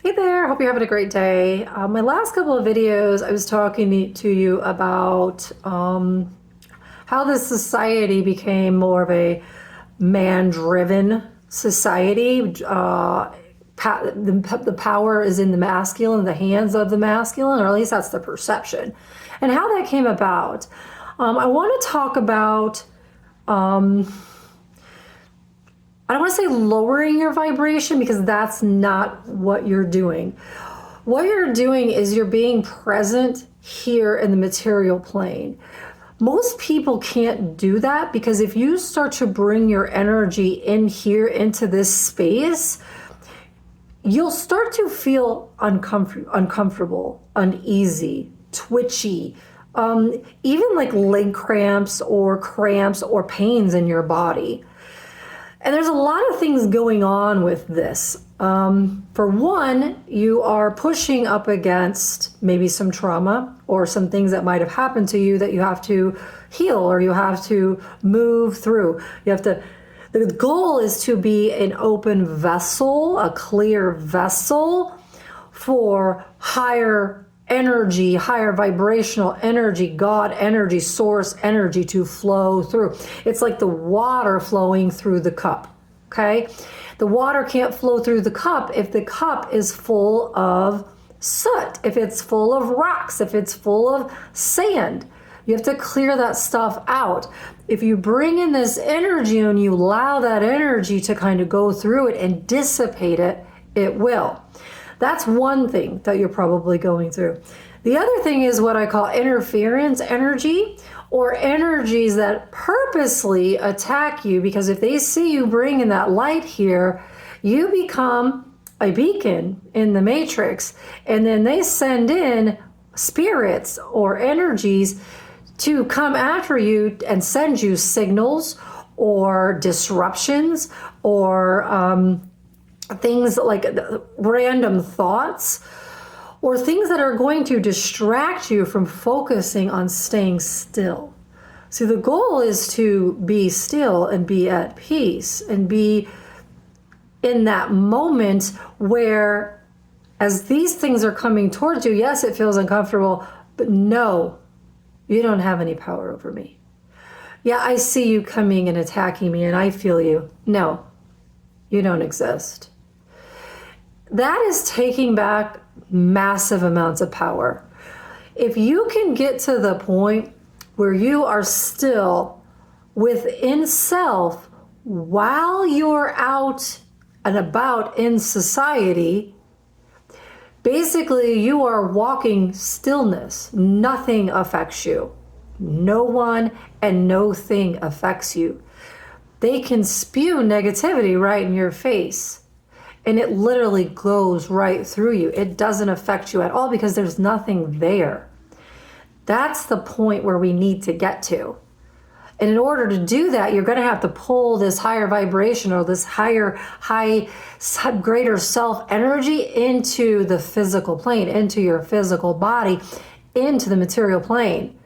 Hey there, hope you're having a great day. My last couple of videos, I was talking to you about how this society became more of a man-driven society. The power is in the masculine, the hands of the masculine, or at least that's the perception. And how that came about. I want to talk about I don't want to say lowering your vibration, because that's not what you're doing. What you're doing is you're being present here in the material plane. Most people can't do that, because if you start to bring your energy in here into this space, you'll start to feel uncomfortable, uneasy, twitchy, even like leg cramps or pains in your body. And there's a lot of things going on with this. For one, you are pushing up against maybe some trauma or some things that might have happened to you that you have to heal, or you have to move through. The goal is to be an open vessel, a clear vessel for higher energy, higher vibrational energy, God energy, source energy to flow through. It's like the water flowing through the cup, okay? The water can't flow through the cup if the cup is full of soot, if it's full of rocks, if it's full of sand. You have to clear that stuff out. If you bring in this energy and you allow that energy to kind of go through it and dissipate it, it will. That's one thing that you're probably going through. The other thing is what I call interference energy, or energies that purposely attack you, because if they see you bring in that light here, you become a beacon in the matrix, and then they send in spirits or energies to come after you and send you signals or disruptions or things like random thoughts, or things that are going to distract you from focusing on staying still. See, the goal is to be still and be at peace and be in that moment where, as these things are coming towards you, yes, it feels uncomfortable, but no, you don't have any power over me. Yeah, I see you coming and attacking me and I feel you. No, you don't exist. That is taking back massive amounts of power. If you can get to the point where you are still within self while you're out and about in society, basically you are walking stillness. Nothing affects you. No one and no thing affects you. They can spew negativity right in your face, and it literally goes right through you. It doesn't affect you at all because there's nothing there. That's the point where we need to get to. And in order to do that, you're going to have to pull this higher vibration or this greater self energy into the physical plane, into your physical body, into the material plane.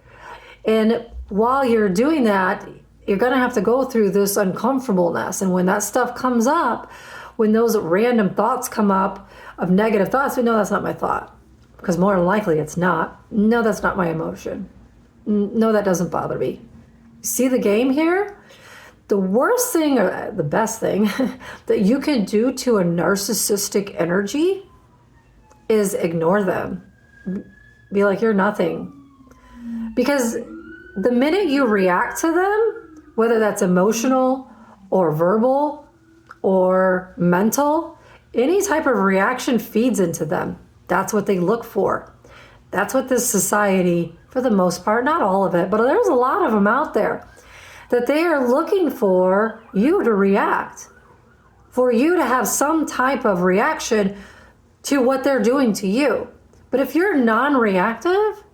And while you're doing that, you're going to have to go through this uncomfortableness. And when that stuff comes up, when those random thoughts come up of negative thoughts, we know that's not my thought, because more than likely it's not. No, that's not my emotion. No, that doesn't bother me. See the game here? The worst thing, or the best thing that you can do to a narcissistic energy is ignore them. Be like, you're nothing. Because the minute you react to them, whether that's emotional or verbal or mental, any type of reaction feeds into them. That's what they look for. That's what this society, for the most part, not all of it, but there's a lot of them out there, that they are looking for you to react, for you to have some type of reaction to what they're doing to you. But if you're non-reactive,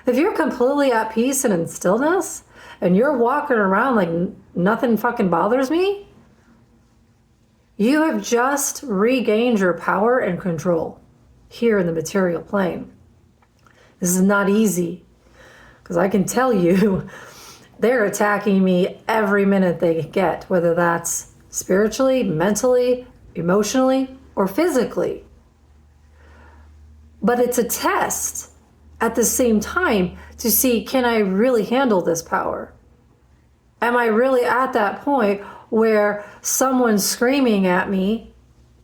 if you're completely at peace and in stillness, and you're walking around like nothing fucking bothers me, you have just regained your power and control here in the material plane. This is not easy, because I can tell you they're attacking me every minute they get, whether that's spiritually, mentally, emotionally, or physically. But it's a test at the same time to see, can I really handle this power? Am I really at that point where someone screaming at me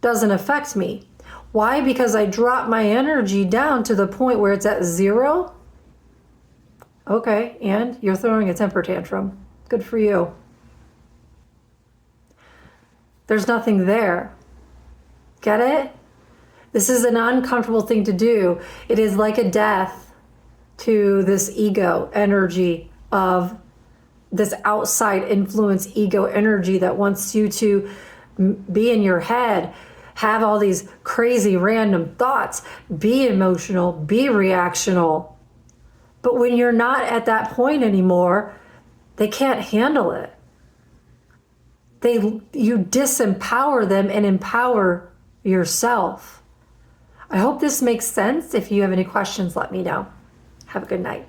doesn't affect me? Why? Because I drop my energy down to the point where it's at 0. Okay, and you're throwing a temper tantrum. Good for you. There's nothing there. Get it? This is an uncomfortable thing to do. It is like a death to this ego energy of this outside influence ego energy that wants you to be in your head, have all these crazy random thoughts, be emotional, be reactional. But when you're not at that point anymore, they can't handle it. You disempower them and empower yourself. I hope this makes sense. If you have any questions, let me know. Have a good night.